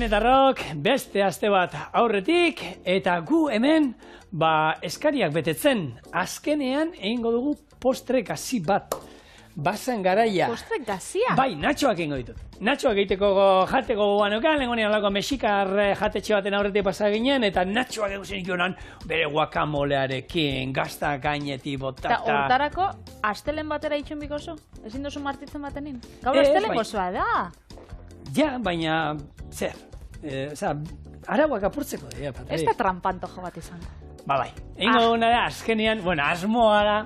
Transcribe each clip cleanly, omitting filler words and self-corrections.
Gehienetarrok beste aste bat aurretik eta gu hemen eskariak betetzen. Azkenean egingo dugu postre gazi bat. Bazen garaia. Postre gazia? Bai, natxoak egingo ditut. Natxoak egiteko jateko gogoan okan, lehengonean alako mexikar jatetxe baten aurretik pasa ginen, eta natxoak eguzen ikonan bere guakamolearekin, gazta gainetik botata. Eta hortarako, astelen batera itxun bikozu? Ezin duzu martitzen batenin? Gaur astelen gozoa da? Ja, baina, zer, arauak apurtzeko dira, Patri. Ez da trampantojo bat izan. Bai, egingo duguna da, azkenean, asmoa da,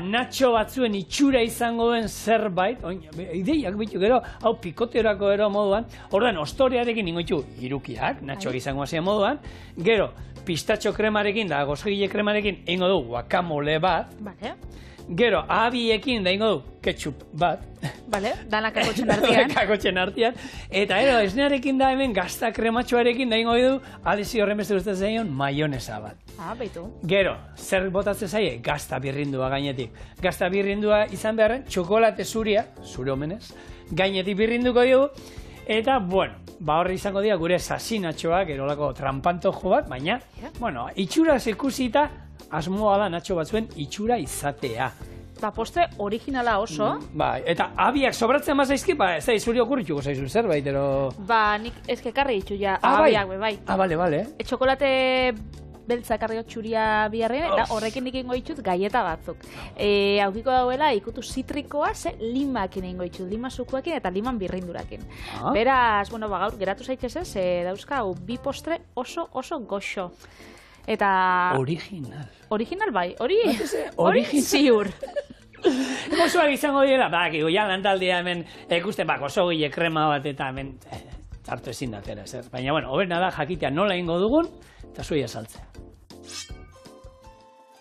natxo batzuen itxura izango duen zerbait, ideiak bitu gero, hau pikoteorako ero moduan, orduan, ostorearekin ningo ditu irukiak, natxoak izango hasia moduan, gero, pistatxo kremarekin da, gozogile kremarekin, egingo du guacamole bat, gero, abiekin da ingo du ketchup bat. Bale, dana kakotxen artean. Kakotxen artean. Eta esnearekin da hemen gazta krematxoarekin da ingo du alezi horren beste guztatzen zaion maionesa bat. Baitu. Gero, zer botatzen zaie? Gazta birrindua gainetik. Gazta birrindua izan beharren, txokolate zuria, zure omenez, gainetik birrinduko dugu. Eta, horri izango dira gure sasinatxoak, erolako trampantojo bat, baina, itxura ikusita, asmoa da natxo batzuen itxura izatea. Postre originala oso. Eta abiak sobratzen mazaizki, ez da, zuri okurrituko zaizu zerbait, ero... Nik ezkekarri ditu ja, abiak, bai. Bale. Txokolate beltza karriot txuria biharrean, eta horrekin ikingo ditut gaieta batzuk. Aukiko dauela, ikutu zitrikoa, limakin egingo ditut, lima zukuekin eta liman birrindurakin. Beraz, gaur, geratu zaitez ez, dauzkau, bi postre oso goxo. Eta... Original. Original bai, hori ziur. Gozoak izango dira, ja lantaldea hemen ikusten, gozogile krema bat eta hemen hartu ezin datera, zer. Baina, hoberna da jakitea nola ingo dugun, eta zuia saltzea.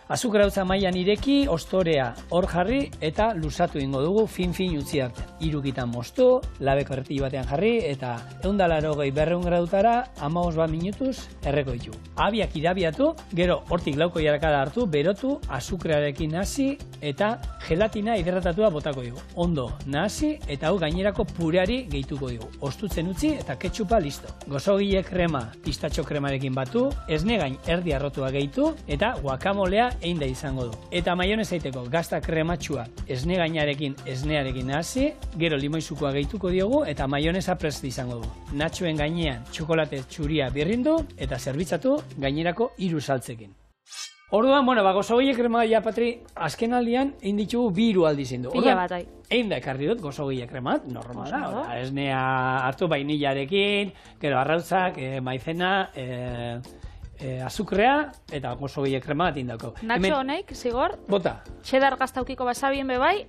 Azukrautza mailan ireki, ostorea hor jarri eta luzatu ingo dugu fin utzi arte. Irukitan moztu, labeko erreti batean jarri eta 180-200 gradutara 15 minutuz erreko ditu. Abiak irabiatu, gero hortik lauko jarakada hartu, berotu, azukrearekin nahasi eta gelatina hidratatua botako dugu. Ondo nahasi eta hau gainerako pureari gehituko dugu. Ostutzen utzi eta ketchupa listo. Gozogile krema, pistatxo kremarekin batu, esne gain erdi arrotua gehitu eta guacamolea egin da izango du. Eta maionesa egiteko gazta krematxua esnearekin hasi, gero limoizukoa gehituko diogu eta maionesa prest izango du. Natxoen gainean txokolate txuria birrindu eta zerbitzatu gainerako 3 saltzekin. Orduan, gozogile krema ja, Patri, azken aldian egin ditugu 2 aldiz indu. Pila bat, ai. Egin da ekarri dut gozogile kremat, normala. Esnea hartu bainilarekin, gero arrautzak, maizena, azukrea eta gozogile krema bat indako. Natxo honek, zigor? Bota. Txedar gaztaukiko basabien bebai,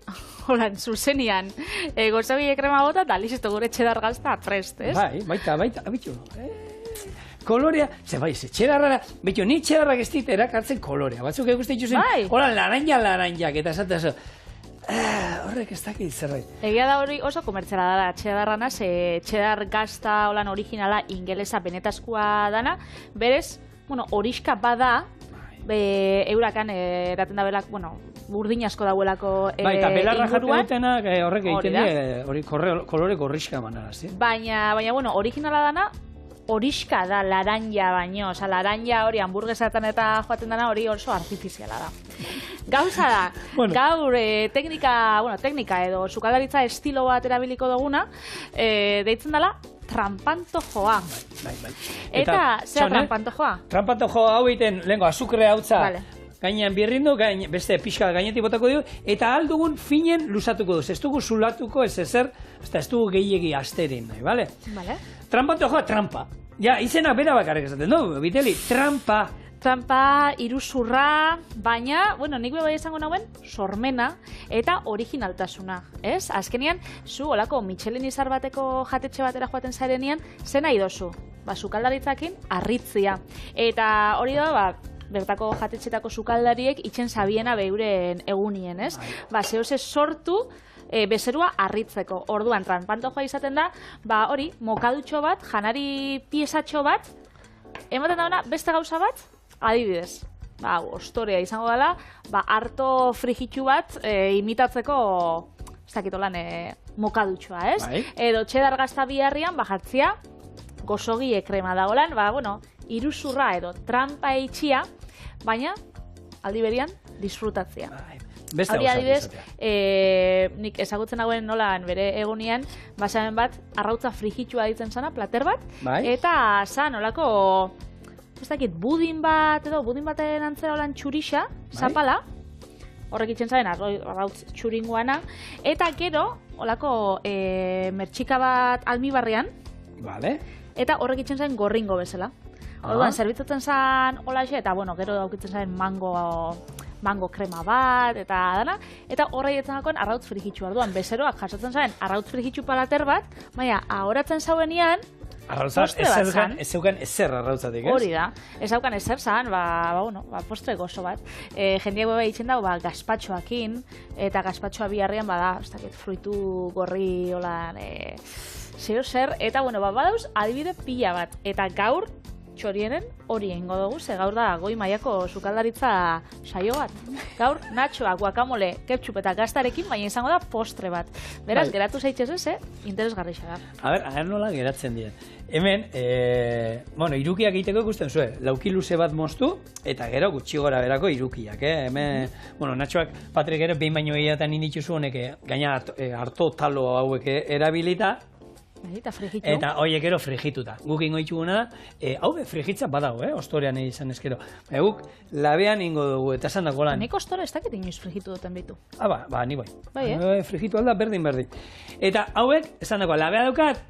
holan, zuzenian, gozogile krema bota, eta listo gure txedar gazta prest, ez? Baita, abitu. Kolorea, txedarra, betu, ni txedarrak ez dit erakartzen kolorea. Batzuk eguste dituzen, hola, laranjak, eta esatea horrek ez dakit zerbait. Egia da hori oso komertziala da txedarrana, txedar gazta holan originala ingelesa benetazkoa dana, berez, horiska bada, eurakan eraten da belak, burdin asko dauelako inguruan. Eta belarra jaten dutenak horrek egiten die, kolore gorriska manaraz. Baina, originala dana, horiska da laranja baino, laranja hori hamburguesatan eta joaten dana hori oso artifiziala da. Gauza da, gaur teknika edo sukaldaritza estilo bat erabiliko duguna, deitzen dela trampantojoa. Eta zer trampantojoa? Trampantojoa hau egiten, lehenko, azukrea hautza gainean birrindu, beste pixka gainetik botako dugu, eta aldugun finen luzatuko duz. Ez dugu zulatuko ez dugu gehiegi asterin, bale? Trampantojoa, trampa. Ja, izenak bera bakarrik esaten, Biteli, trampa. Trampa, iruzurra, baina, nik bai izango nauen, sormena eta originaltasuna, ez? Azkenean, zu olako Michelin izar bateko jatetxe batera joaten zarenean, zen nahi dozu, sukaldaritzakin, harritzia. Eta hori da, bertako jatetxetako sukaldariek itxen zabiena beuren egunien, ez? Zehose sortu, bezerua harritzeko. Orduan, trampantojoa izaten da, hori, mokadutxo bat, janari piezatxo bat, ematen dauna beste gauza bat, adibidez, ostorea izango dela, harto frigitxu bat imitatzeko, ez dakitolan, mokadutxoa, ez? Edo txedar gazta biharrian, jartzia, gozogie krema da holan, bueno, iruzurra edo trampa eitxia, baina aldi berian disfrutatzea. Beste hori gauzak adibidez, izatea. nik ezagutzen hauen nolan bere egunian, basamen bat, arrautza frijitua ditzen zana, plater bat, eta zan olako, ez dakit, budin bat, edo budin baten antzera olan txurixa, zapala, horrek itzen zaren arrautz txuringuana, eta gero, olako mertxika bat almibarrean, eta horrek itzen zaren gorringo bezala. Orduan, zerbitzatzen zan holaxe, eta gero daukitzen zaren mango krema bat, eta dana, eta horre ditzen jakoen arrautz frijitxu. Orduan, bezeroak jasotzen zaren arrautz frijitxu palater bat, baina, ahoratzen zauenian, postre bat zan. Ez zeukan ezer arrautzatik, ez? Hori da, ez zeukan ezer zan, postre gozo bat. Jendiak bebe itxen dago, gazpatxoakin, eta gazpatxoa biharrian, ez dakit, fruitu gorri, holan, zeo zer, eta badauz, adibide pila bat, eta gaur, txorienen hori egingo dugu, ze gaur da goi mailako sukaldaritza saio bat. Gaur, natxoa, guakamole, ketchup eta gaztarekin, baina izango da postre bat. Beraz, geratu zaitxez ez, interesgarrixa da. Aher nola geratzen dira. Hemen, irukiak egiteko ikusten zuen, lauki luze bat moztu, eta gero gutxi gora berako irukiak. Hemen, natxoak Patrik ere behin baino egitean inditzuzu honek, gaina harto talo hauek erabilita, eta horiek ero frigituta. Guk ingo dituguna da, hau frigitza badago, ostorean izan ezkero. Guk labean ingo dugu, eta esan dako lan. Nik ostore ez dakit inoiz frigitu duten bitu. Ni bai. Frigitu alda berdin. Eta hauek, esan dako, labea daukat,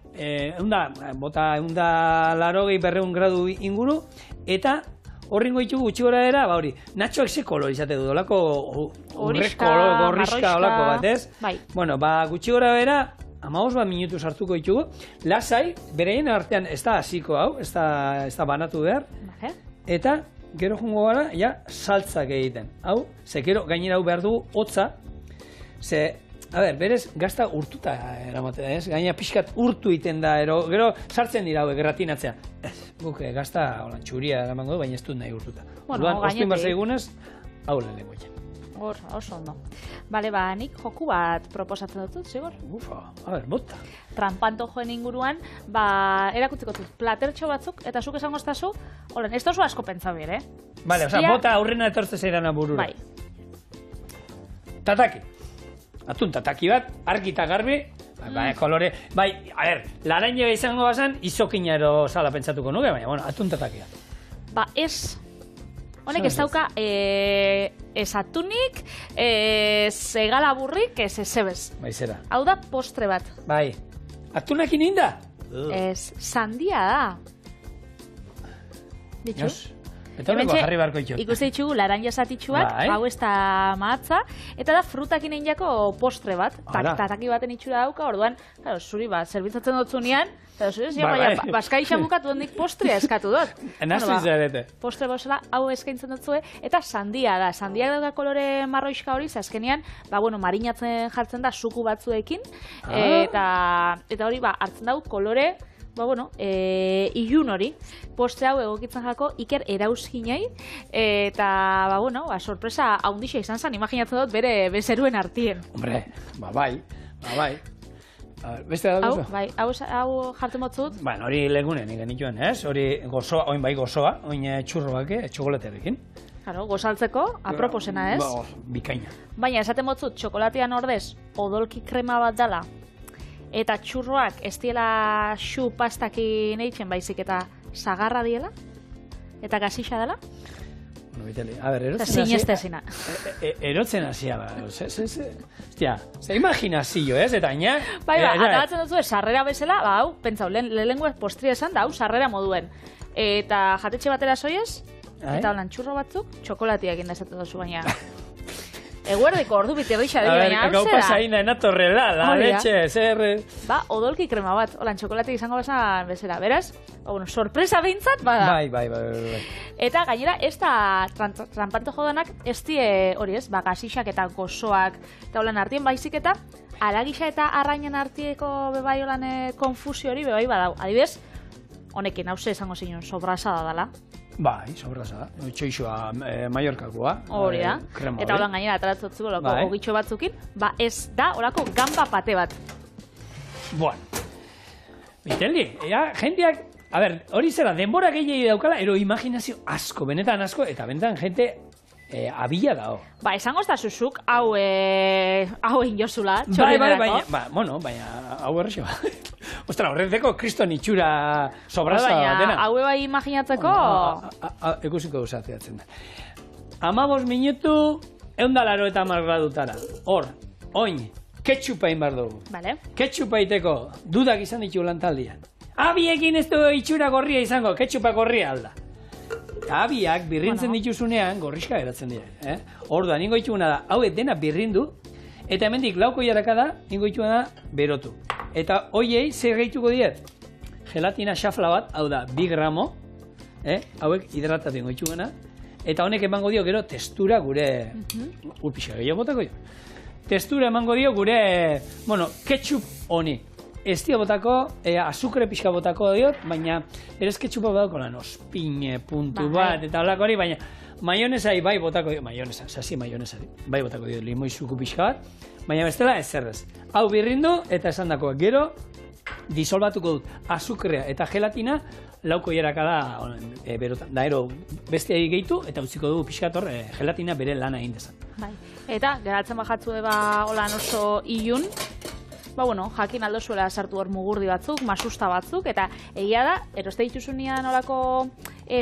bota 180-200 gradu inguru, eta horrengo ditugu gutxi gora era, hori, natxoak ze kolor izate du, olako gorriska olako bat, ez? Gutxi gora era, 15 minutu sartuko ditugu, lasai, bereien artean ez da hasiko hau, ez da banatu behar, eta gero jungo gara, saltzak egiten. Hau, gero gainera hau behar dugu hotza, berez, gazta urtuta eramaten, ez? Gainera pixkat urtu iten da, gero sartzen dira hauek gratinatzea. Guk gazta txuria eramango du, baina ez dut nahi urtuta. Orduan, oztuin bat zaigunez, hau lehen legoitzen. Oso ondo. Bale, nik joku bat proposatzen dut, zigor? Bota. Trampanto joen inguruan, erakutziko dut platertxo batzuk, eta zuk esango estazu, ez da oso asko pentsa bere, Bale, bota aurrena etortze zeirana burura. Tataki. Atun tataki bat, argi eta garbi, kolore, laraine izango bazan, izokina ero zala pentsatuko nuke, baina, atun tatakia. Ez. Honek ez dauka ez atunik, segalaburrik, ez ezebez. Zera. Hau da postre bat. Atunakin inda? Ez, sandia da. Ditxu? Eta horreko jarri barko itxu. Ikuste ditugu laranja zatitxuak, hau ez da mahatza, eta da frutakin einako postre bat. Tataki baten itxura dauka, orduan, zuri zerbitzatzen dut zunean, Baskai xamukatu hondik postrea eskatu dut. Nazu izarete. Postre bosela hau eskaintzen dutzue, eta sandia da. Sandia dauka kolore marroixka hori, azkenean, marinatzen jartzen da suku batzuekin, eta hori hartzen dau kolore, ilun hori. Postre hau egokitzen jako Iker Erauzkinei, eta, sorpresa haundixa izan zen, imaginatzen dut bere bezeruen artien. Hombre, bai. Beste da duzu? Hau jartzen motzut? Hori legunen igen ituen, ez? Hori gozoa, oin gozoa, oin txurroak, txokolatearekin. Gozaltzeko, aproposena, ez? Bikaina. Baina, esaten motzut, txokolatean ordez, odolki krema bat dala, eta txurroak ez diela xu pastakin eitzen baizik eta zagarra diela, eta gazixa dela. Erotzen hasia, ze imaginazio, ez? Eta ina... Atabatzen duzu, sarrera bezala, hau, pentsau, lehenengo postria esan da, hau, sarrera moduen. Eta jatetxe batera zoiez, eta holan txurro batzuk, txokolatiak indazatzen duzu baina. Eguerdiko ordu bitirrixa dira, baina hau zera. Gau pasaina enatorrela, la leche, zer... odolki krema bat, holan txokolatik izango bezala, beraz? Sorpresa behintzat, bada. Bai. Eta gainera, ez da trampanto jodanak, ez die hori ez, gazixak eta gozoak, eta holan artien baizik eta, aragisa eta arrainen artieko bebai holan konfusio hori bebai badau. Adibidez, honekin, hau ze esango zinun, sobrasada dala. Sobrasada. Txoixoa Mallorcakoa. Hori da. Eta holan gainera ataratzotzuko loko ogitxo batzukin, ez da horako gamba pate bat. Miteldi, jendeak A ber, hori zera, denbora gehiagi daukala, ero imaginazio asko, benetan asko, eta benetan jente abila dao. Ba, esango ez da zuzuk, hau egin jozula, txorrinerako. Baina, hau errexo. Ostra, horretzeko kriston itxura sobraza batena. Baina, hau bai imaginatzeko... Ekusiko usatzen da. 15 minutu, 180 gradutara. Hor, oin, ketxupa inbar dugu. Vale. Ketxupa iteko, dudak izan ditu lantaldian. Abiekin ez du itxura gorria izango, ketxupa gorria alda. Abiak birrintzen dituzunean gorriska geratzen dira. Orduan, ningo itxuna da, hauek dena birrindu, eta hemendik lauko jaraka da, ningo itxuna da, berotu. Eta hoiei, zer gehituko diet? Gelatina xafla bat, hau da, 2 gramo, hauek hidratatu ningo itxuna, eta honek emango dio gero testura gure, urpixa gehiago botako dio. Testura emango dio gure, ketchup honi. Ez dio botako, azukre pixka botako diot, baina berez ketxupa botako lan ospine puntu bat, eta holako hori, baina maionesai bai botako dio, sasi maionesari, bai botako dio limoizuku pixka bat, baina bestela ez zerrez. Hau birrindu eta esan dakoa, gero disolbatuko dut azukrea eta gelatina lauko jaraka da berotan. Da, ero beste gehitu eta utziko dugu pixkator gelatina bere lana egin dezan. Bai. Eta geratzen bajatzu eba holan oso ilun, jakin aldo zuela sartu hor mugurdi batzuk, masusta batzuk, eta egia da, eroste dituzunean olako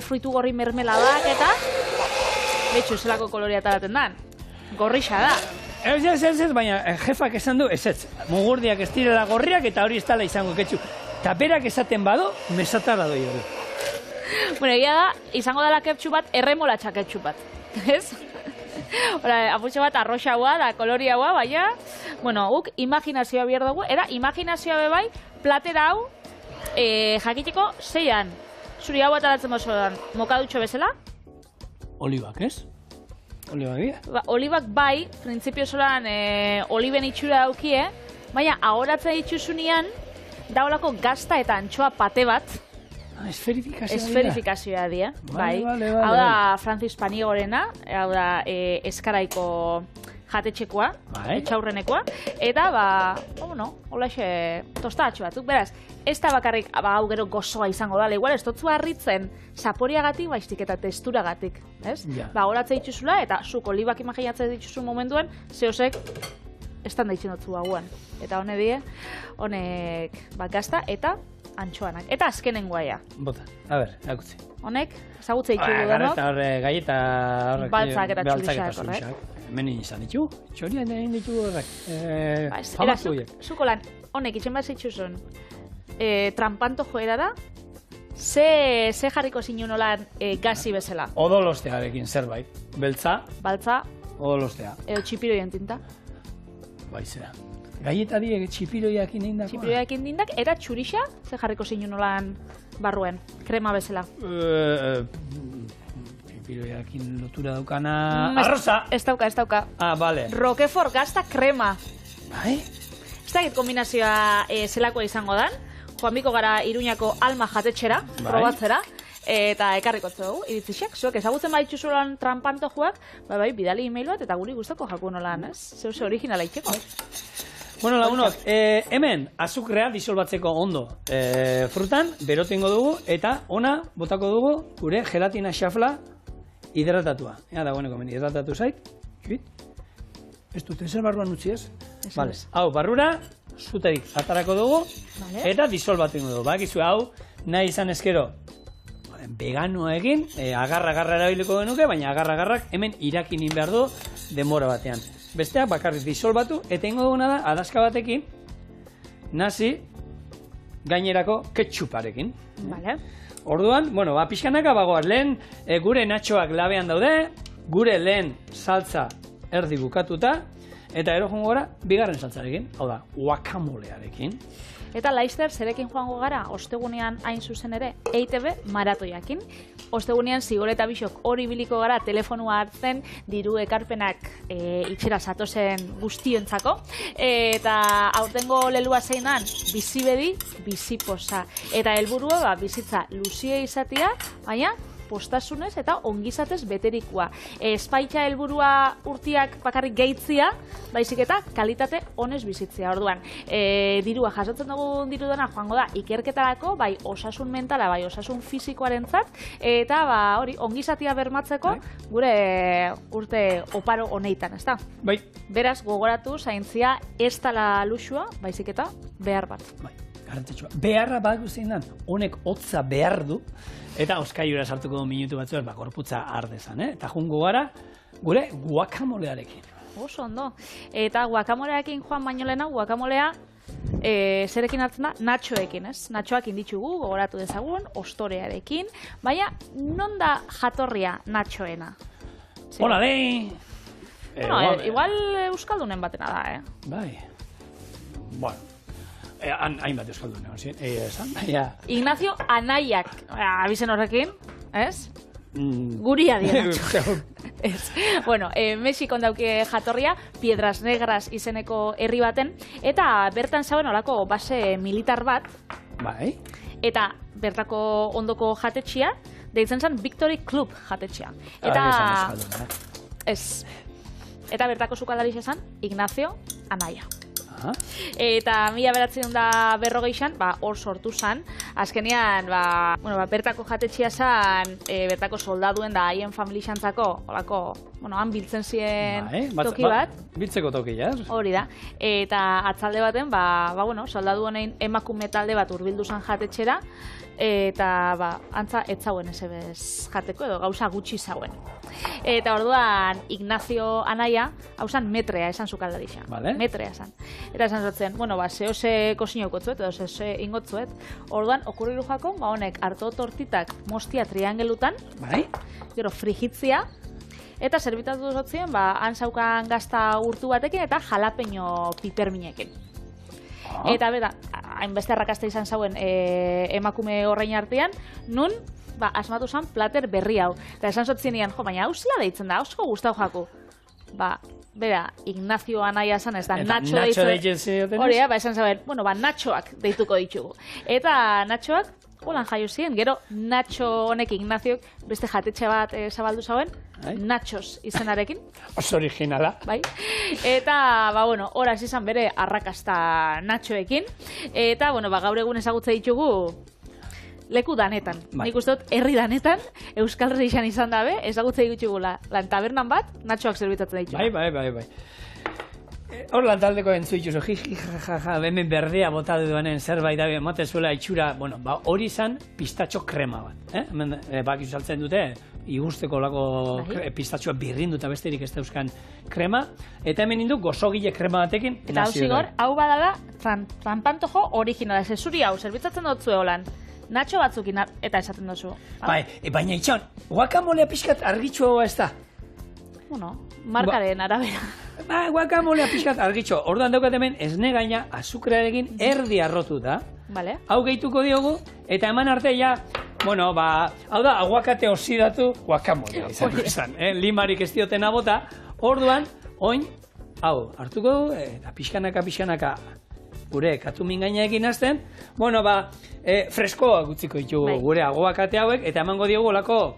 fruitu gorri mermeladak, eta betxu zelako koloria talaten dan. Gorrixa da. Ez, baina jefak esan du, ez, mugurdiak ez direla gorriak, eta hori ez dela izango ketxu. Eta berak esaten bado, mesatara doi hori. Bueno, egia da, izango dela ketxu bat, erremolatxa ketxu bat. Ez? Aputxo bat arroxaua da, koloriaua, baina, guk imaginazioa behar dugu, eta imaginazioa bebai, platera hau, jakiteko, zeian, zuri hau ataratzen bozoan, mokadutxo bezala? Olibak, ez? Olibak dira? Olibak bai, printzipio zolan, oliben itxura daukie, baina, ahoratzen dituzunean, daulako gazta eta antxoa pate bat, esferifikazioa dira. Bai. Hau da Francis Panigorena, hau da eskaraiko jatetxekoa, etxaurrenekoa, eta holaxe tostatxo batzuk. Beraz, ez da bakarrik hau gero gozoa izango dala, igual ez dutzu harritzen zaporiagatik, baiztik eta testuragatik. Horatze dituzula, eta zuk olibak imaginatzen dituzun momentuan, zehosek estan da itxen dutzu hauan. Eta honek gazta eta antxoanak. Eta azkenengoa ja. Bota, a ber, akutzi. Honek, ezagutze ditugu denok. Garreta horre, gaieta horrek. Baltzak eta txurixak, horrek. Hemen izan ditu, txorian egin ditu horrek. Era, zuko lan, honek itxen bat zitzuzun, trampanto joera da, ze jarriko zinun olan gazi bezala? Odolostearekin zerbait. Beltza. Baltza. Odolostea. Edo txipiroien tinta. Baizera. Gaieta diek txipiroiakin dindakoa? Txipiroiakin dindak, eta txurixa, ze jarriko zinun olan barruen, krema bezala? Txipiroiakin lotura daukana... Arroza! Ez dauka. Bale. Roquefort gazta krema. Bai? Ez dakit kombinazioa zelakoa izango dan, joanbiko gara Iruñako Alma jatetxera, probatzera, eta ekarriko dugu, iritzixek, zuek ezagutzen baditzu zuelan trampanto joak, bidali e-mail bat, eta guri guztoko jaku nolan, ez? Zeu originala itxeko. Bueno, lagunok, hemen azukrea disolbatzeko ondo frutan, berotengo dugu, eta ona botako dugu gure gelatina xafla hidratatua. Ea dagoeneko hemen hidratatu zait, ez dut ezer barruan utzi ez? Vale. Hau, barrura, zuterik atarako dugu, eta disolbatengo dugu. Bakizu, hau, nahi izan ezkero, veganoa egin, agarra erabiliko genuke, baina agarrak hemen irakinin behar du denbora batean. Besteak bakarrik disolbatu, eta ingo duguna da, adazka batekin, nazi gainerako ketxuparekin. Orduan, pixkanaka bagoaz, lehen gure natxoak labean daude, gure lehen saltza erdi bukatuta, eta ero joango gara, bigarren saltzarekin, hau da, guakamolearekin. Eta Laizter, zerekin joango gara, ostegunean hain zuzen ere, EITB maratoiakin. Ostegunean Zigor eta Bixok hori biliko gara telefonua hartzen, diru ekarpenak itxera zatozen guztiontzako. Eta aurtengo lelua zeinan, bizi bedi, bizi posa. Eta helburua bizitza luzia izatea, baina postasunez eta ongizatez beterikoa. Espaitza helburua urtiak bakarrik gehitzia, baizik eta kalitate honez bizitzea. Orduan, dirua jasotzen dugun dirudana joango da ikerketarako, bai osasun mentala, bai osasun fisikoarentzat, eta hori ongizatia bermatzeko gure urte oparo honeitan, ezta? Bai. Beraz, gogoratu zaintzia ez dela luxua, baizik eta behar bat. Bai, garrantzitsua. Beharra bat guztien da, honek hotza behar du, eta oskaiura sartuko du minutu batzuez, gorputza ardezan, eta jungo gara, gure guakamolearekin. Oso ondo. Eta guakamolearekin joan baino lehena, guakamolea zerekin hartzen da? Natxoekin, ez? Natxoak inditzugu, gogoratu dezagun, ostorearekin, baina non da jatorria natxoena? Hola, dei! Igual euskaldunen batena da, Bai. Bueno. Hainbat euskaldunen, esan? Ignacio Anaiak, abizen horrekin, ez? Guria dira natxo. Bueno, Mexikon dauke jatorria, Piedras Negras izeneko herri baten, eta bertan zauen olako base militar bat, bai. Eta bertako ondoko jatetxia, deitzen zen Victory Club jatetxia. Eta bertako sukaldari zen Ignacio Anaya. Eta 1940 hor sortu zen, azkenean bertako jatetxia zen, bertako soldaduen da haien familixantzako, han biltzen ziren toki bat. Biltzeko toki, jaz? Hori da. Eta atzalde baten, soldadu honein emakume talde bat hurbildu zen jatetxera, eta antza ez zauen ezebez jateko edo gauza gutxi zauen. Eta orduan Ignacio Anaya, hau zan metrea esan zukaldarixa. Metrea esan. Eta esan zotzen, zehose kosinokotzuet edo zehose ingotzuet. Orduan, okurriru jako, honek harto tortitak mostia triangelutan, gero frigitzia, eta zerbitatu zotzien, han zaukan gazta urtu batekin eta jalapeño piperminekin. Eta beda, hainbeste arrakasta izan zauen emakume horrein artean, nun asmatu zen plater berri hau. Eta esan zotzienean, baina hau zela deitzen da, osko gustau jaku. Bera, Ignacio Anaya esan ez da, Nacho deitzen zioten. Hori, esan zauen, Nachoak deituko ditugu. Eta Nachoak, holan jaio ziren, gero Nacho honek Ignaziok beste jatetxe bat zabaldu zauen, Nachos izenarekin. Oso originala. Bai. Eta, horaz izan bere arrakasta Nachoekin. Eta, gaur egun ezagutze ditugu leku danetan. Nik uste dut, herri danetan, Euskal Herrian izan dabe, ezagutze ditugu lan tabernan bat, Nachoak zerbitzatzen ditugu. Bai. Hor lan taldeko entzuituzu, jajaja, hemen berdea bota duanen zerbait dabe, matezuela itxura, hori izan pistatxo krema bat. Hemen bakizu saltzen dute, igusteko lako pistatxoa birrindu eta besterik ez dauzkan krema, eta hemen indu gozogile krema batekin. Eta hau zigor, hau badala, trampantojo originala, zezuri hau, zerbitzatzen dut zue holan. Nacho batzukin eta esaten duzu. Baina itxon, guakamolea pixkat argitxoa ez da? Markaren arabera. Guakamolea pixkat argitxo. Orduan daukat hemen esne gaina azukrarekin erdi arrotu da. Hau gehituko diogu, eta eman arte hau da, aguakate oxidatu guakamolea izan. Limarik ez diotena bota. Orduan, oin, hau, hartuko du, eta pixkanaka, gure katumin gainaekin hasten, freskoa gutziko ditugu gure aguakate hauek, eta emango diogu olako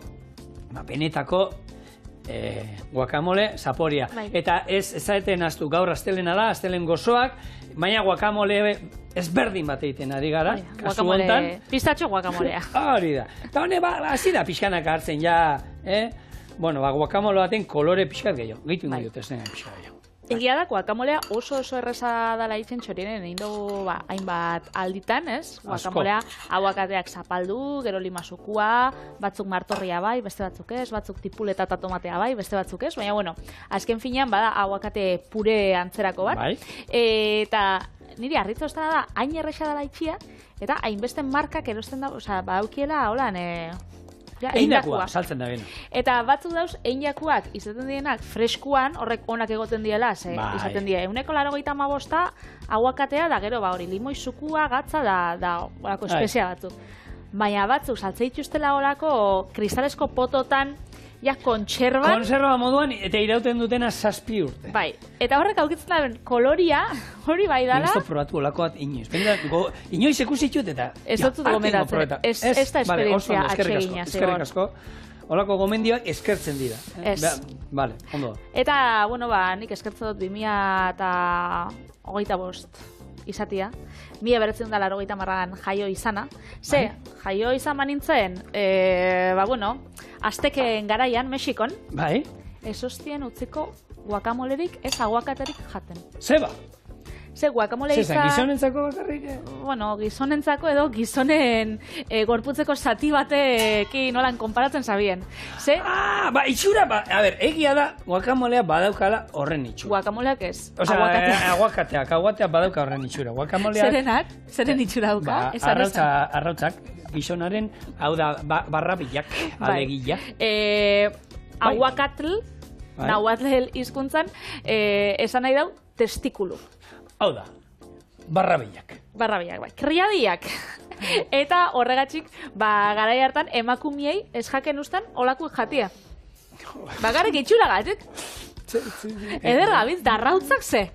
benetako guakamole zaporia. Eta ez zaeten aztu gaur astelena da, astelen gozoak, baina guakamole ezberdin bat egiten ari gara, kasu hontan. Pistatxo guakamolea. Hori da. Eta hone, hasi da pixkanak hartzen, guakamole baten kolore pixkat gehiago. Gehitu ingo dut ez den pixkat gehiago. Egia da, guakamolea oso erreza dela itzen txorinen, egin dugu hainbat alditan, ez? Guakamolea aguakateak zapaldu, gero limazukua, batzuk martorria bai, beste batzuk ez, batzuk tipuleta eta tomatea bai, beste batzuk ez, baina, azken finean bada aguakate pure antzerako bat. Eta niri harritza oztana da, hain erreza dela itxia, eta hainbeste markak erosten da, badaukiela, holan, Einjakua, saltzen da beno. Eta batzuk dauz, einjakuak izaten dienak freskuan, horrek onak egoten diela, izaten die. 185 aguakatea, da gero, hori, limoi zukua, gatza, da horako espezia batzuk. Baina batzuk, saltze dituztela horako kristalesko pototan, Ja, kontserban. Konserva moduan, eta irauten dutena 7 urte. Bai, eta horrek aukitzen da koloria, hori bai dala. Nik ez probatu olako bat inoiz. Inoiz ikusitut eta... Ez dut gomendatzen, ez da esperientzia atsegina. Eskerrik asko. Olako gomendioak eskertzen dira. Ez. Vale, ondo. Eta, bueno, nik eskertzen dut 2025 izatia. 1980an jaio izana. Ze, jaio izan banintzen, azteken garaian, Mexikon. Bai. Ez hostien utziko guakamolerik, ez aguakaterik jaten. Zeba. Ze guakamole izan... Gizonentzako bakarrik? Bueno, gizonentzako edo gizonen gorputzeko zati batekin nolan konparatzen zabien. Ze? Itxura, a ber, egia da, guakamolea badaukala horren itxura. Guakamoleak ez. Aguakateak badauka horren itxura. Zerenak? Zeren itxura dauka? Arrautzak, gizonaren, hau da, barrabilak, alegila. Aguakatl, nahuatl hizkuntzan, esan nahi dau, testikulu. Hau da, barrabilak. Barrabilak, bai. Kriadiak. Eta horregatxik, garai hartan emakumiei ez jaken ustan olako jatia. Bakarrik itxuragatik. Eder gabiz, darrautzak ze.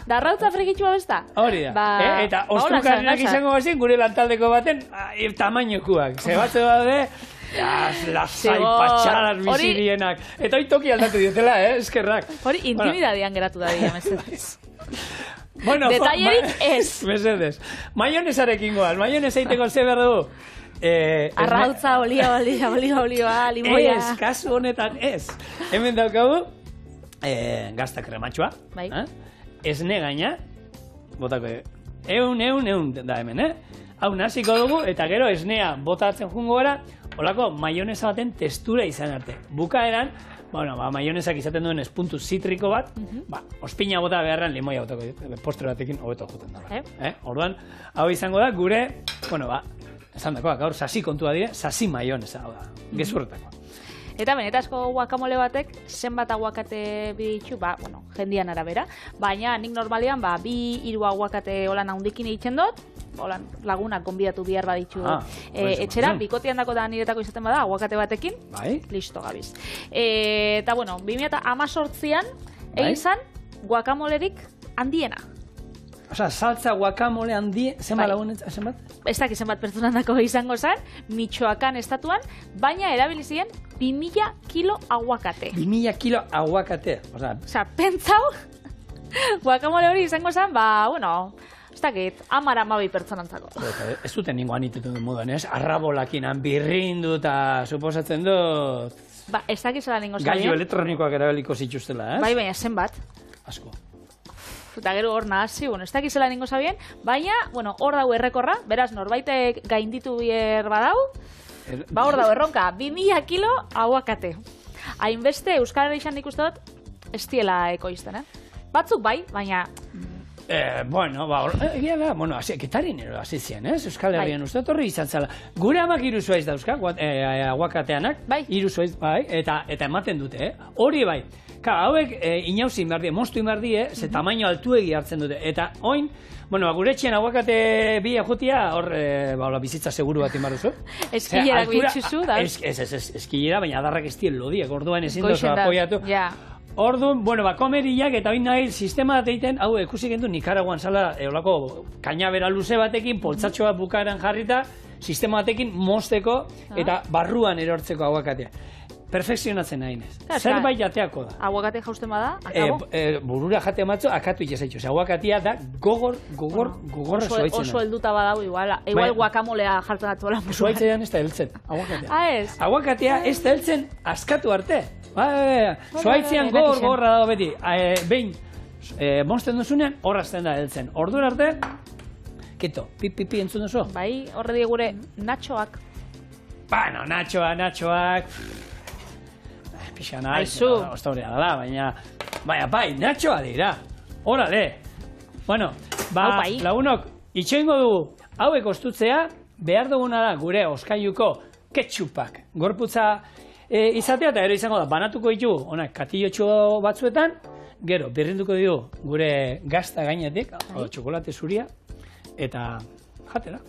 Darrautza frikitxua besta. Hori da. Eta ostrukarrenak izango bazien gure lantaldeko baten tamainokuak. Ze batze bade, lasai patxadas bizirienak. Eta hori toki aldatu diotela, eskerrak. Hori intimidadian geratu da dira, mesedez. Bueno, detallerik ez. Mesedez. Maionesarekin goaz. Maionesa egiteko ze behar dugu? Arrautza, olioa, limoia. Ez, kasu honetan ez. Hemen daukagu, gazta krematxoa. Bai. Esne gaina, botako, eun da hemen, Hau naziko dugu, eta gero esnea botatzen jungo gara, holako maionesa baten testura izan arte. Bukaeran, maionesak izaten duen espuntu zitriko bat, ospina bota beharrean limoia botako, postre batekin hobeto juten da. Orduan, hau izango da, gure, esan dakoa, gaur sasi kontua dire, sasi maionesa, hau da, gezurretakoa. Eta benetazko guakamole batek, zenbat aguakate bitxu, jendian arabera, baina nik normalian, 2-3 aguakate holan handikin egiten dut, holan lagunak gonbidatu bihar baditxu etxera, bikotian dako da niretako izaten bada, aguakate batekin, listo gabiz. Eta, 2018an, egin zan, guakamolerik handiena. Osa, saltza guakamole handi, zenbat lagunen, zenbat? Ez dakit zenbat pertsonandako izango zen, Michoacán estatuan, baina erabilizien 2000 kilo aguakate. 2000 kilo aguakate. Osa, pentsau, guakamole hori izango zen, ez dakit, 10-12 pertsonantzako. Ez duten ninguan itetu duen moduan, ez? Arrabolakin birrindu eta suposatzen dut... Ez dakit zela ningo zabien. Gailu elektronikoak erabiliko zituztela, ez? Bai, baina zenbat. Asko. Eta gero hor nahasi, ez dakit zela ningo zabien, baina, hor dau errekorra, beraz, norbaitek gainditu bier badau, hor dau erronka, 2000 kilo aguakate. Hainbeste, Euskal Herrian ikusten dut, ez diela ekoizten, Batzuk bai, baina... Egia da, ketarin ero hasi zian, Euskal Herrian uste horri izan zala. Gure amak iruzuaiz dauzka, aguakateanak, iruzuaiz, eta ematen dute, hori bai. Hauek inauzin behar die, moztu behar die, ze tamaino altuegi hartzen dute. Eta oin, gure etxean aguakate bi ajutia, hor bizitza seguru bat inbar duzu. Eskillerak bitxuzu, da? Eskillera, baina adarrak ez dien lodiak, orduan ezin dozu apoiatu. Orduan, komeriak eta oin nahi sistema bat egiten, hau ikusi gendu Nikaraguan zala, olako kainabera luze batekin, poltsatxo bat bukaeran jarrita, sistema batekin mozteko eta barruan erortzeko aguakatea. Perfekzionatzen nahi nez. Zerbait jateako da. Aguakate jausten bada, akabo? Burura jate matzo, akatu itezaitxo. Aguakatea da gogor zuaitzen. Oso helduta badau, igual guakamolea jartzen atuela. Zuaitzean ez da heltzen, aguakatea. Ez? Aguakatea ez da heltzen askatu arte. Zuaitzean gogorra dago beti. Behin, monsten duzunean, horrazten da heltzen. Orduan arte, keto, pipi entzun duzu? Bai, horre die gure natxoak. Natxoak... Pixa nahi, ostorea dala, baina, natxoa dira. Horale. Lagunok, itxoingo dugu, hauek ostutzea, behar duguna da gure oskailuko ketchupak. Gorputza izatea eta ero izango da, banatuko ditugu, katillotxo batzuetan, gero, birrinduko dugu gure gazta gainetik, txokolate zuria, eta jatera.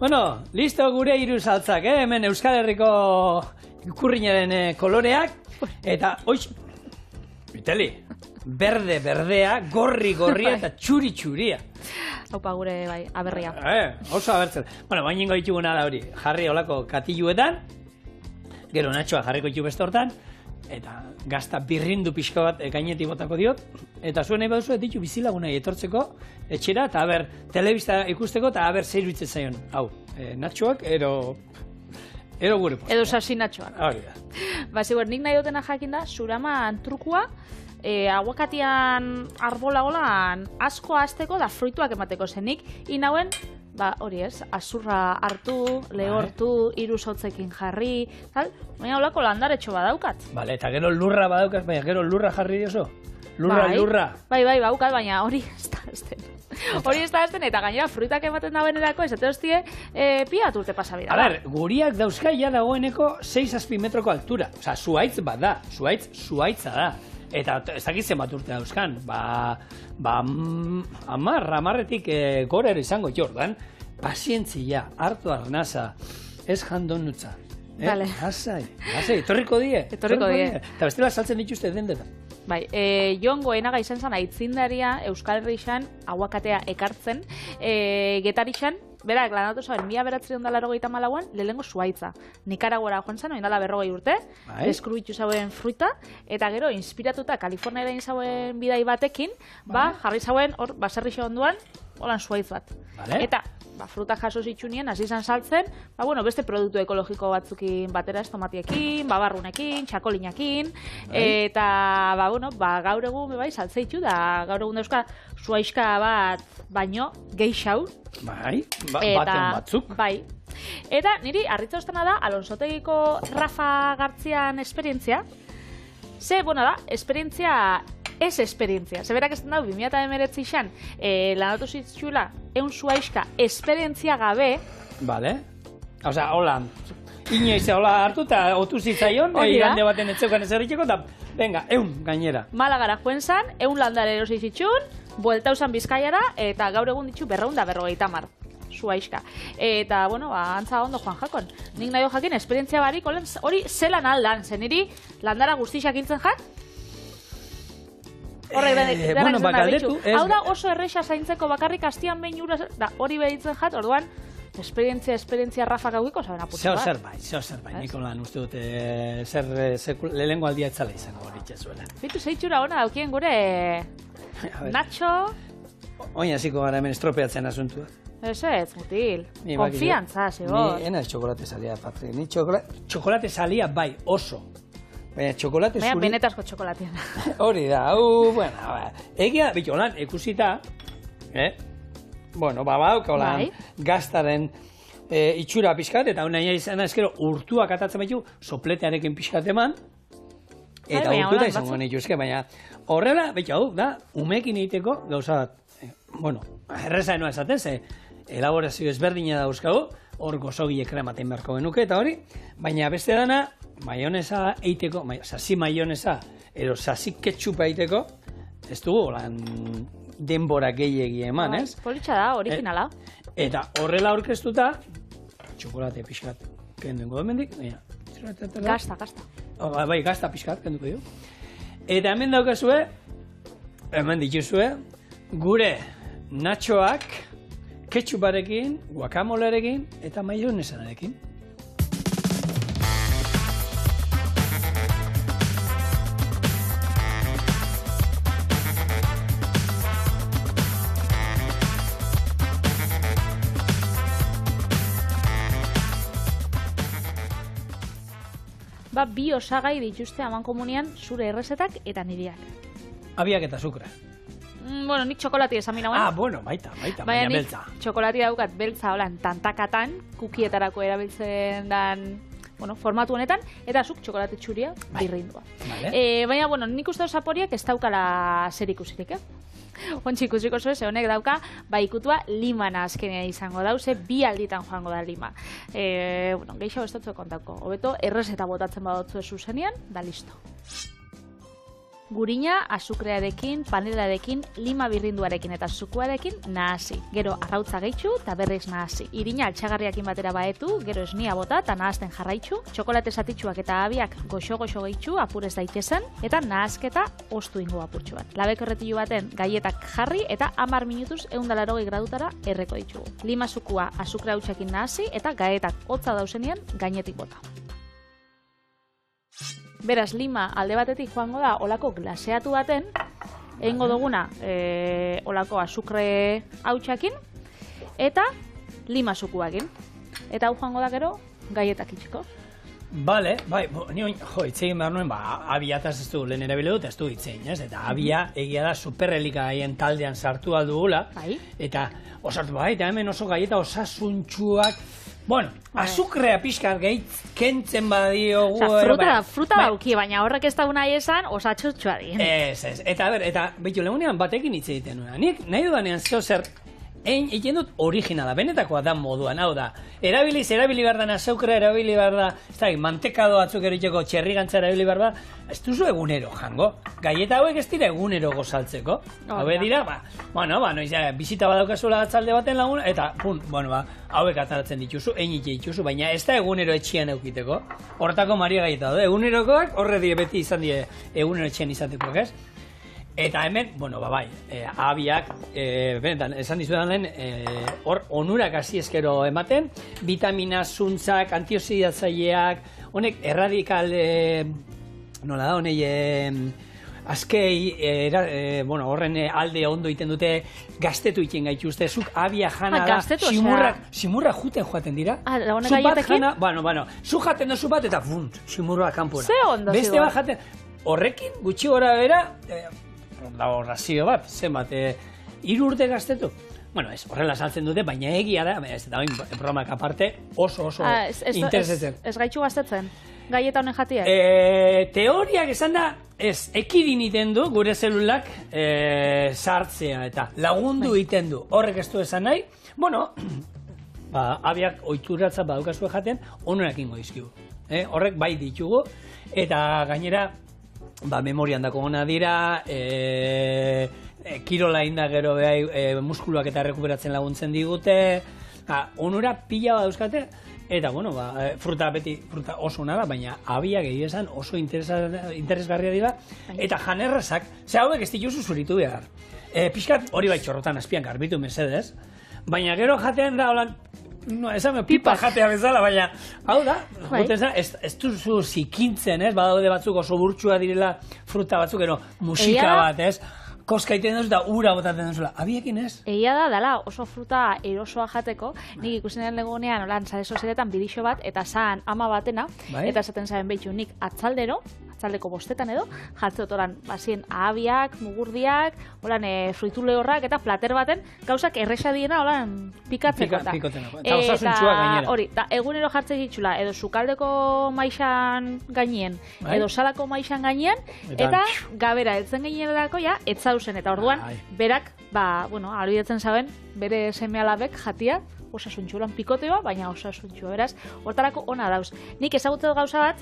Bueno, listo gure hiru saltzak, hemen Euskal Herriko ikurrinaren koloreak, eta, oix, Vitali, berdea, gorria eta txuri-txuria. Haupa gure, bai, aberria. Oso abertzen. Bueno, bainengo dituguna da hori, jarri olako katiluetan, gero natxoa jarriko ditu beste hortan, eta gazta birrindu pixka bat gainetik botako diot, eta zuen nahi baduzu ditu bizilagunai etortzeko etxera, eta haber, telebista ikusteko, eta haber zer iruditzen zaion. Hau, natxoak, ero gure posta. Edo sasi natxoak. Hori da. Ba, zigur, nik nahi dutena jakin da, Suraman trukua, aguakatian arbola holan asko azteko da fruituak emateko zenik, inauen, ba, hori ez, azurra hartu, lehortu, hiru sotzekin jarri, tal, baina holako landaretxo badaukat. Bale, eta gero lurra badaukat, baina gero lurra jarri dioso? Lurra. Bai, baukat, baina hori ez da azten. Hori ez da azten, eta gainera fruitak ematen da benerako, ez hostie, pia bat urte pasabira. A ber, guriak dauzkai ja dagoeneko 6 metroko altura. Osa, zuaitz bat da, zuaitza da. Eta ez dakitzen bat urte dauzkan, amarretik gorero izango jordan, pazientzia, hartu arnasa, ez jandon nutza. Vale. Hasai, etorriko die. Eta bestela saltzen dituzte dendetan. Bai, Jon Goenaga izan zen aitzindaria Euskal Herrixan aguakatea ekartzen, Getarixan, berak lanatu zaben, 1984an lehenengo zuaitza. Nikaraguara joan zen, oindala 40 urte, deskrubitu zauen fruita, eta gero, inspiratuta Kaliforniara zauen bidai batekin, jarri zauen, hor, baserri onduan, holan zuaitz bat. Eta, fruta jaso zitsunien, hasi izan saltzen, beste produktu ekologiko batzukin batera, ez tomatiekin, babarrunekin, txakolinakin, eta, gaur egun, saltzeitu da, gaur egun dauzka, zuaiska bat, baino, geixau. Baten batzuk. Bai. Eta, niri, harritza ostena da, Alonsotegiko Rafa Gartzian esperientzia, esperientzia ez esperientzia. Zeberak esan dau, 2019an lanatu zitzula, eun zuaiska esperientzia gabe. Bale. Osea, hola, inoiz hola hartu eta otu zitzaion, igande baten etzeukan ezerritxeko, eta venga, eun gainera. Malagara joen zan, eun landare erosi zitzun, buelta usan Bizkaiara, eta gaur egun ditu 250 zuaiska. Eta, antza ondo joan jakon. Nik nahi jakin, esperientzia barik, hori zelan aldan, zen niri landara guztixak hiltzen jak, hau da oso erreixa zaintzeko bakarrik hastian behin ura, hori behitzen jat, orduan, esperientzia Rafak haugiko zaben apurtu bat. Zeo zerbait, Nikolan uste dut, lehengo aldia etzala izango hori txezuela. Bitu zeitzura hona daukien gure Nacho. Oina ziko gara hemen estropeatzen asuntua. Ez, mutil. Konfiantza, zigor. Ni enaz txokolate salia, Patri. Ni txokolate salia bai, oso. Baina txokolate zuri... Baina benetazko txokolatea da. Hori da, egia, bitu, holan, ikusita, badauka holan, gaztaren itxura pixkat, eta nahi izan ezkero urtuak atatzen baitu, sopletearekin pixkat eman, eta urtuta izango nituzke, baina horrela, bitu, hau, da, umekin egiteko gauza bat, erreza enoa esaten, ze elaborazio ezberdina dauzkagu, hor gozogile krematen beharko genuke, eta hori, baina beste dana, maionesa eiteko, sasi maionesa, edo sasi ketchupa eiteko, ez dugu, denbora gehiegi eman, ez? Politxa da, originala. Eta horrela aurkeztuta, txokolate pixkat kenduko hemendik, Gazta. Bai, gazta pixkat kenduko du. Eta hemen daukazue, hemen dituzue, gure natxoak, ketchuparekin, guacamolearekin eta maionesarekin. Bi osagai dituzte amankomunian zure errezetak eta niriak. Abiak eta azukra. Nik txokolati esan minauen. Baita, baina beltza. Txokolati daukat beltza holan tantakatan, kukietarako erabiltzen dan formatu honetan, eta zuk txokolate txuria birrindua. Baina, nik uste osaporiak ez daukala zer ikusirik, Ontsi ikusiko zuen, ze honek dauka, ikutua limana azkenea izango dauze, 2 alditan joango da lima. Geixo ez dutzu kontauko. Hobeto, errezeta botatzen badotzu zuzenean, da listo. Gurina, azukrearekin, panelarekin, lima birrinduarekin eta zukuarekin nahasi. Gero arrautza gehitu eta berriz nahasi. Irina altxagarriakin batera baetu, gero esnia bota eta nahazten jarraitzu. Txokolate zatitxuak eta abiak goxo-goxo gehitu apurez daitezen eta nahazketa ostu ingo apurtxu bat. Labeko erretilu baten gaietak jarri eta 10 minutuz 180 gradutara erreko ditugu. Lima zukua azukre hautsakin nahasi eta gaietak hotza dauzenean gainetik bota. Beraz, lima alde batetik joango da olako glaseatu baten, egingo duguna olako azukre hautsakin eta lima zukuakin. Eta hau joango da gero gaietak itxiko. Bale, bai, ni itzegin behar nuen, abiataz ez du lehen erabile dut, ez du itzein, ez? Eta abia egia da superelikaien taldean sartu aldugula, eta osartu eta hemen oso gaieta osasuntxuak, bueno, azukrea pixka kentzen badiogu... Fruta dauki, baina horrek ez da nahi esan osatxutxua di. Ez, eta behitu lehunean batekin hitz egiten nuen. Nik nahi dudanean zeo zer, egin dut originala, benetakoa da moduan, hau da. Erabili behar da, azukrea erabili behar da, ez da, mantekado batzuk eriteko txerrigantza erabili behar da, ez duzu egunero jango. Gaieta hauek ez dira egunero gozaltzeko. Hauek dira, bizita badaukazula atzalde baten laguna, eta, hauek ataratzen dituzu, dituzu, baina ez da egunero etxian eukiteko. Hortako Maria gaieta da, egunerokoak horre beti izan die egunero etxian izatekoak, ez? Eta hemen, abiak, benetan, esan dizudan lehen, hor onurak hasi ezkero ematen, vitamina, zuntzak, antioxidatzaileak, honek erradikal, nola da, azkei, horren alde ondo iten dute, gaztetu iten gaituzte, zuk abia jana da, simurra juten joaten dira. Lagunek gaietekin? Zuk jaten duzu bat eta simurra kanpora. Ze ondo zigo? Beste bat jaten, horrekin, gutxi gora bera, dago razio bat, zenbat, 3 urte gaztetu. Ez, horrela saltzen dute, baina egia da, ez da, bromak aparte, oso interesetzen. Ez gaitxu gaztetzen, gaieta honen jatiak? Teoriak esan da, ez, ekidin iten du, gure zelulak sartzea eta lagundu iten du. Horrek ez du esan nahi, abiak oituratza badukazue jaten, onurak ingo izkigu. Horrek bai ditugu, eta gainera, memorian dako gona dira, kirola inda gero behai muskuluak eta rekuperatzen laguntzen digute, onura pila bat euskate, eta fruta oso ona da, baina abiak egia esan oso interesgarria dira, eta janerrazak, ze hauek ez dituzu zuritu behar. Piskat hori bai txorrotan azpian garbitu mesedez, baina gero jatean da, holan, esan pipa jatea bezala, baina hau da, ez duzu zikintzen, badaude batzuk oso burtsua direla fruta batzuk, musika bat, koska iten duzu eta ura botaten duzula. Abiekin ez? Egia da, dala oso fruta erosoa jateko, nik ikusenean legonean, holan, sare sozialetan bidixo bat, eta zaan ama batena, eta esaten zaren behitu nik atzaldeko bostetan edo, jartze otoran, bazien ahabiak, mugurdiak, holan, fruitu lehorrak, eta plater baten, gauzak erresa diena, holan, pikatzeko. Eta osasuntxua gainera. Hori, egunero jartze ditxula, edo sukaldeko maixan gainien, edo salako maixan gainien, eta gabera, etzen gainerako, etzauzen, eta orduan, berak, aluidetzen zaben, bere seme-alabek jatia, osasuntxulan pikoteoa, baina osasuntxua, beraz, hortarako ona dauz. Nik ezagutzen gauza bat,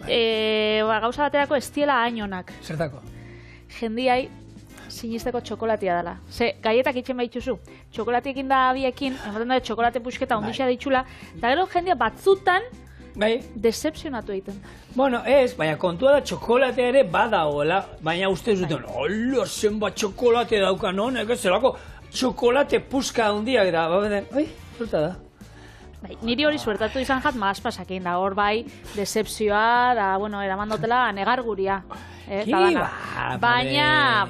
gauza baterako ez diela hainonak. Zertako? Jendiai sinisteko txokolatia dela. Ze, gaietak itxen behituzu, txokolatiekin da abiekin, ematen da txokolate pusketa ondixea ditxula, eta gero jendia batzutan decepzionatu egiten. Ez, baina kontua da txokolatea ere badagoela, baina uste zuten, hola, zenbat txokolate daukan honek, zelako txokolate puska handiak da, fruta da. Niri hori suertatu izan jat maazpasakin da, hor bai, decepzioa, da, eraman dutela negarguria. Baina,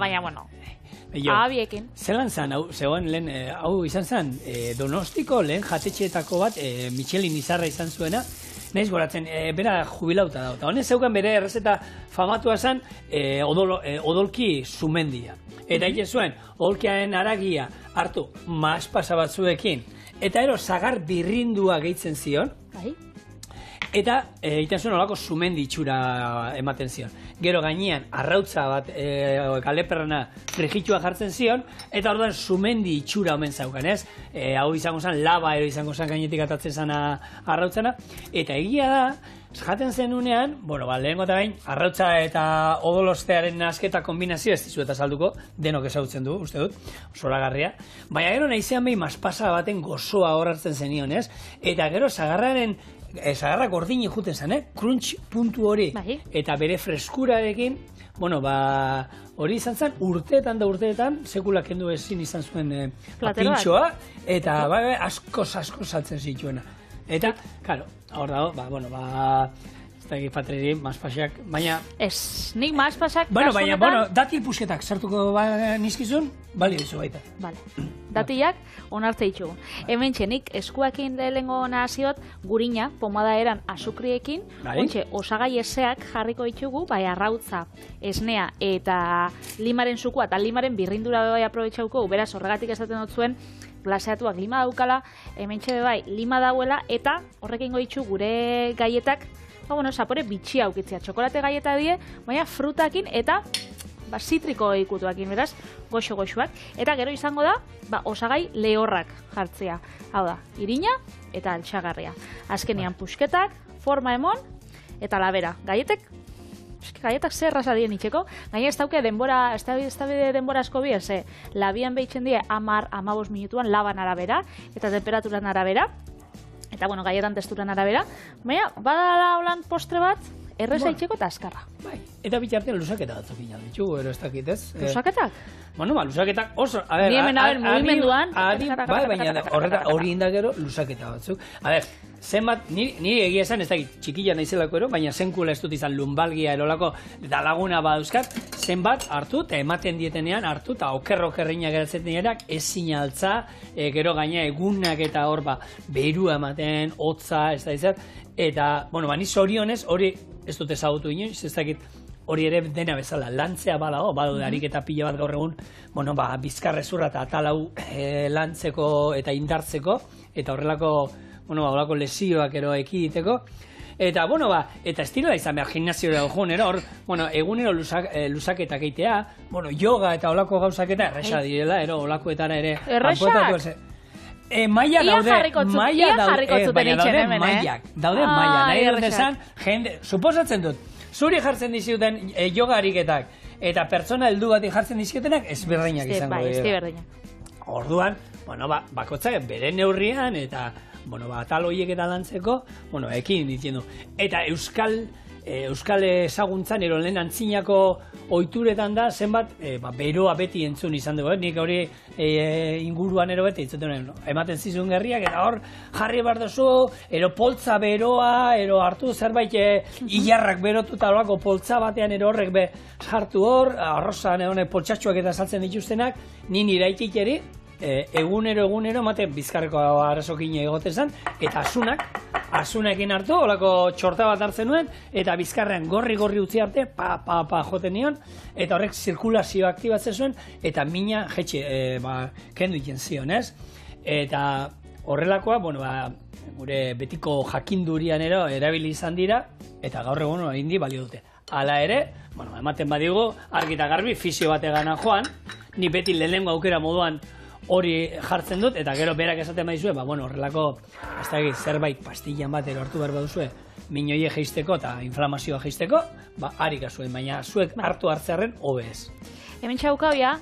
abiekin. Zelan zan, zegoen lehen, hau izan zen, Donostiko lehen jatetxeetako bat, Michelin izarra izan zuena, nahiz goratzen, bera jubilauta da. Eta honen zeukan bere errezeta famatua zen, odolki sumendia. Eta egin zuen, odolkiaren aragia hartu maazpasa batzuekin, eta ero zagar birrindua gehitzen zion, eta egiten zuen olako sumendi itxura ematen zion. Gero gainean, arrautza bat, kaleperrana frigitua jartzen zion, eta orduan sumendi itxura omen zaukan, ez? Hau izango zen, laba ero izango zen gainetik atatzen zen arrautzana, eta egia da, jaten zenunean, lehenko eta bain, arrautza eta odolostearen nasketa kombinazio ez dizu eta salduko, denok ezagutzen du, uste dut, zoragarria. Baina gero nahizean behin maspasa baten gozoa hor hartzen zenion, ez? Eta gero zagarra gordini juten zen, crunch puntu hori, eta bere freskurarekin, hori izan zen urteetan, sekula kendu ezin izan zuen pintxoa, eta asko saltzen zituena. Eta, karo, hor dago, ez da egipateri, maspasak, baina... Ez, nik maspasak... Baina, datil pusketak sartuko nizkizun, bali dizu baita. Bale, datilak onarte ditugu. Hemen nik eskuakin lehengo naziot, gurina, pomada eran azukriekin, ontxe, osagai eseak jarriko ditugu, bai arrautza, esnea eta limaren zukua, eta limaren birrindura bai aprobetxauko, beraz horregatik esaten dut zuen, glaseatuak lima daukala, hemen bai lima dauela, eta horrekin goitzu gure gaietak, zapore bitxia aukitzea, txokolate gaieta die, baina frutakin eta zitriko ikutuakin, beraz, goxo-goxoak. Eta gero izango da, osagai lehorrak jartzea. Hau da, irina eta altxagarria. Azkenian pusketak, forma emon, eta labera. Gaietek zer raza dien itxeko. Gaina ez dauke denbora, ez da denbora asko bi, labian behitzen die 10-15 minutuan laban arabera, eta temperaturan arabera. Eta, gaietan testuran arabera. Baina, badala holan postre bat, erreza itxeko eta azkarra. Eta bitartean lusaketa batzuk ina ditugu, ero ez dakit, ez? Lusaketak? Lusaketak oso... Ni hemen mugimenduan... Baina hori indagero lusaketa batzuk. Zenbat, niri egia esan, ez dakit txikila naizelako ero, baina zenkula ez dut izan lumbalgia erolako da laguna badauzkat, zenbat hartu eta ematen dietenean hartu eta okerrina geratzen direnak ezin altza, gero gaina egunak eta hor berua ematen, hotza, ez da izan, eta, ni zorionez, hori ez dut ezagutu inoiz, ez dakit hori ere dena bezala, lantzea badago, badaude ariketa pila bat gaur egun, bizkarrezurra eta atalau lantzeko eta indartzeko, eta horrelako lesioak ero ekiditeko. Eta, eta ez direla izan behar gimnaziora egunero, egunero lusaketak eitea, yoga eta olako gauzaketa erresa direla, olakoetara ere. Erresak? Maia daude, maiak, nahi dut esan, jende, suposatzen dut, zuri jartzen dizuten yoga ariketak, eta pertsona heldu bati jartzen dizkiotenak ezberdinak izango dira. Ez berdinak. Orduan, bakotzak bere neurrian, eta atal horiek eta lantzeko, ekin ditzen du. Eta euskal ezaguntzan, ero lehen antzinako ohituretan da, zenbat, beroa beti entzun izan dugu, nik hori inguruan ero beti entzuten, ematen zizun gerriak, eta hor jarri behar duzu, ero poltza beroa, ero hartu zerbait ilarrak berotuta horako poltza batean ero horrek hartu hor, arrozan poltsatxoak eta saltzen dituztenak, nini iraitikeri, egunero emate bizkarreko arazokin egoten zen, eta asunekin hartu, olako txorta bat hartzen nuen, eta bizkarrean gorri utzi arte, joten nion, eta horrek zirkulazioa aktibatzen zuen, eta mina jetxe kendu iten zion, ez? Eta horrelakoa, gure betiko jakindurian erabili izan dira, eta gaur egun indi balio dute. Hala ere, ematen badigu, argi eta garbi, fisio bategana joan, ni beti lehenengo aukera moduan hori jartzen dut, eta gero berak esaten badizue, horrelako, ez da zerbait pastillan bat hartu behar baduzue, minoie jeisteko eta inflamazioa jeisteko, harik azuen, baina zuek hartu hartzearen hobe ez. Hemen txaukabia,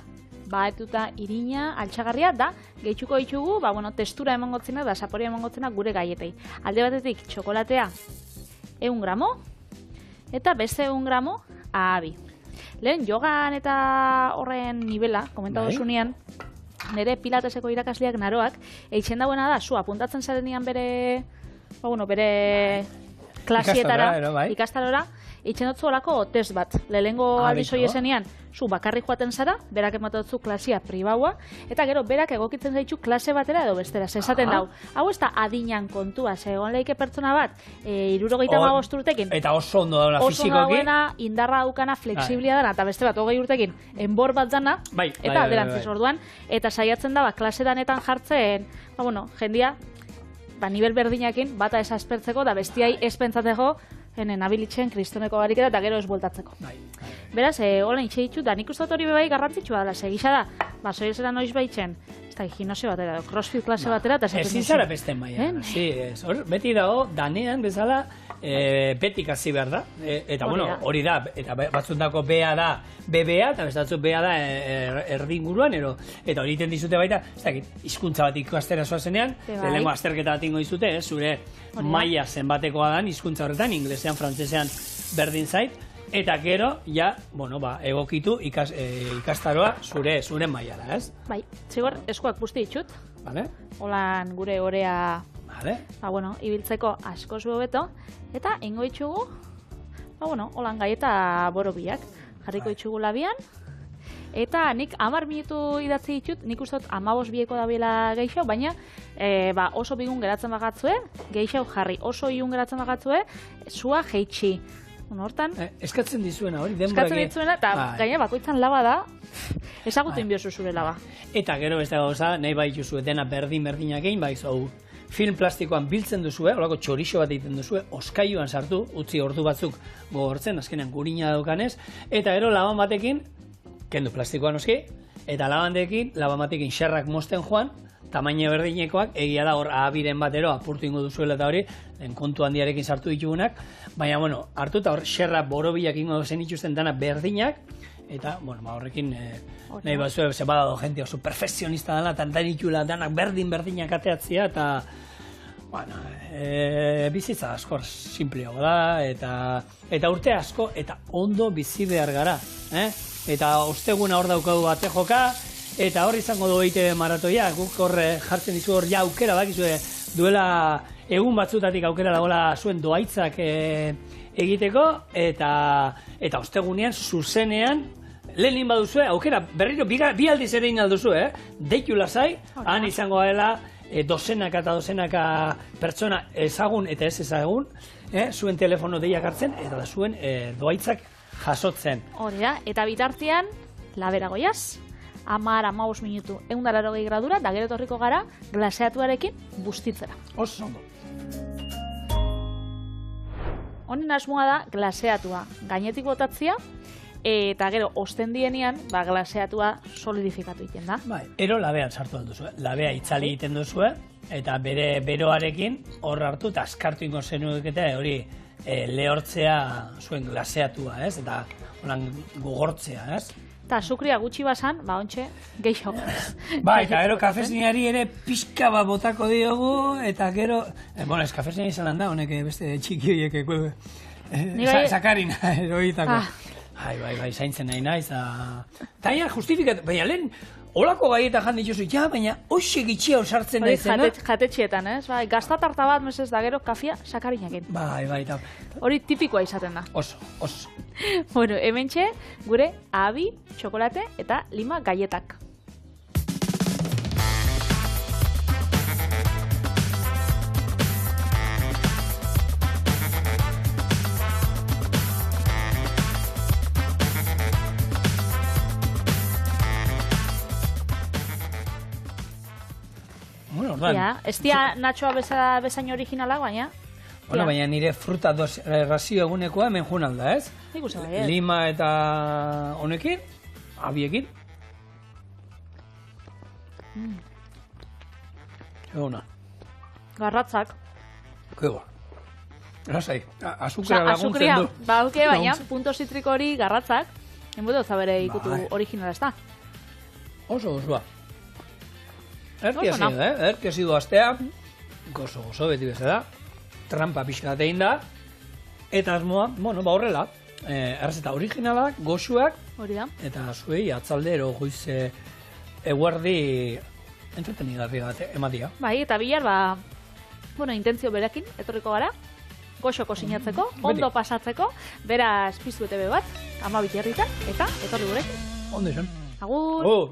baetuta irina, altxagarria, da, gehitxuko ditugu, testura emangotzena da saporia emangotzena gure gaietei. Alde batetik, txokolatea 100 gramo, eta beste 100 gramo, ahabi. Lehen, jogan eta horren nivela, komentatu zunean, nire pilateseko irakasleak naroak, eitzen dagoena da, zu apuntatzen zarenean bere klasietara, ikastarora, eitzen dutzu olako test bat. Lehengo aldizoi esenean, zu bakarrik joaten zara, berak ematotzu klasia pribaua, eta gero berak egokitzen zaitzu klase batera edo bestera, esaten dau. Hau ez da adinan kontua, egon leike pertsona bat, 75 urtekin. Eta oso ondo dauna fisikoki. Oso dagoena, indarra daukana, fleksiblia dana, eta beste bat 20 urtekin, enbor bat dana, eta alderantziz orduan, eta saiatzen da, klase danetan jartzen, jendia, nivel berdinakin, bata ez aspertzeko, da bestiai ez pentsateko, enen abilitzen kristoneko gariketa eta gero ez bueltatzeko. Beraz, hola itxe ditut, da nik uste dut hori bebai garrantzitsua dela, segisa da, soil zera noiz baitzen, ez da, gimnasio batera, crossfit klase batera, eta ezin zara beste maia, beti dago, danean bezala, betik hasi behar da, eta hori da, eta batzuntako BA da, BBA, eta bestatzuk BA da erdinguruan, eta hori iten dizute baita, ez dakit, hizkuntza bat ikastera zoazenean, lehenengo azterketa bat ingo dizute, zure maila zenbatekoa dan, hizkuntza horretan, inglesean, frantsesean berdin zait, eta gero, ja, egokitu ikastaroa zure mailara, ez? Bai, zigor, eskuak busti ditut. Vale. Holan gure orea, vale. Ibiltzeko askoz hobeto, eta ingo itxugu, holan gai eta borobiak. Jarriko itxugu labian, eta nik 10 minutu idatzi ditut, nik uste dut 15 bieko dabiela geixo, baina oso bigun geratzen bagatzue, geixo jarri, oso igun geratzen bagatzue, zua jeitsi. Hortan, eskatzen dizuena hori, eskatzen dizuena, eta gaina bakoitzan laba da, ezagutu inbiozu zure laba. Eta gero beste gauza, nahi baituzu dena berdinak egin, film plastikoan biltzen duzue, holako txorixo bat egiten duzue, oskailuan sartu, utzi ordu batzuk gogortzen, azkenean gurina daukanez, eta gero laban batekin, kendu plastikoan oski, eta laban batekin xerrak mosten joan, tamaina berdinekoak, egia da hor abiren batero apurtu ingo duzuela eta hori, kontu handiarekin sartu ditugunak, baina, hartu eta hor xerra borobilak ingo zen ituzten dana berdinak, eta, horrekin nahi bazue, ze badado jente oso perfekzionista dana, eta danitula danak berdinak ateatzea, eta, bizitza asko simpleo da, eta urte asko, eta ondo bizi behar gara, eta osteguna hor daukagu bate joka, eta hor izango du EITB maratoia, guk hor jartzen dizu hor aukera bakizue duela egun batzutatik aukera dagoela zuen doaitzak egiteko, eta ostegunean, zuzenean, lehenin baduzue, aukera berriro bi aldiz ere inalduzu, deitu lasai, han izango dela dozenaka eta dozenaka pertsona ezagun eta ez ezagun, zuen telefono deiak hartzen, eta zuen doaitzak jasotzen. Hori da, eta bitartean, labera goiaz, 10-15 minutu 180 gradura, da gero etorriko gara glaseatuarekin bustitzera. Oso ondo. Honen asmoa da glaseatua gainetik botatzea, eta gero osten dienean, glaseatua solidifikatu egiten da. Ero labean sartu alduzu, labea itzali egiten duzu, eta bere beroarekin hor hartu eta askartu ingo zenukete hori lehortzea zuen glaseatua, ez? Eta gogortzea, ez? Eta sukria gutxi basan, ontxe, geixo. Eta gero kafesniari ere pixka bat botako diogu, eta gero... ez kafesniari zalan da, honek beste txiki horiek sakarina eroitako. Bai, zaintzen nahi naiz. Eta justifikatu, baina lehen, holako gaietan jan dituzu, baina hoxe gitxia osartzen naizena. Jatetxietan, ez? Gaztatarta bat, mesez da gero, kafia sakarinakin. Bai. Hori tipikoa izaten da. Oso. Bueno, hementxe, gure abi, txokolate eta lima gaietak. Ez dia natxoa bezain originala, baina... Baina nire fruta razio egunekoa hemen jun alda, ez? Lima eta honekin, abiekin. Eguna. Garratzak. Kego. Erasai, azukera laguntzen du. Baina, punto zitriko hori garratzak, enbudu zabere ikutu originala ez da. Oso. Erki hasidu astea, gozo beti bezala, trampa pixka egin da, eta asmoa, horrela, errezeta originalak, goxuak, eta zuei atzaldero goiz eguerdi entretenigarri bat ematia. Bai, eta bihar, intentzio berekin, etorriko gara, goxo kosinatzeko, ondo pasatzeko, beraz piztu ETB bat, 12 herritan, eta etorri gurekin. Ondo izan. Agur!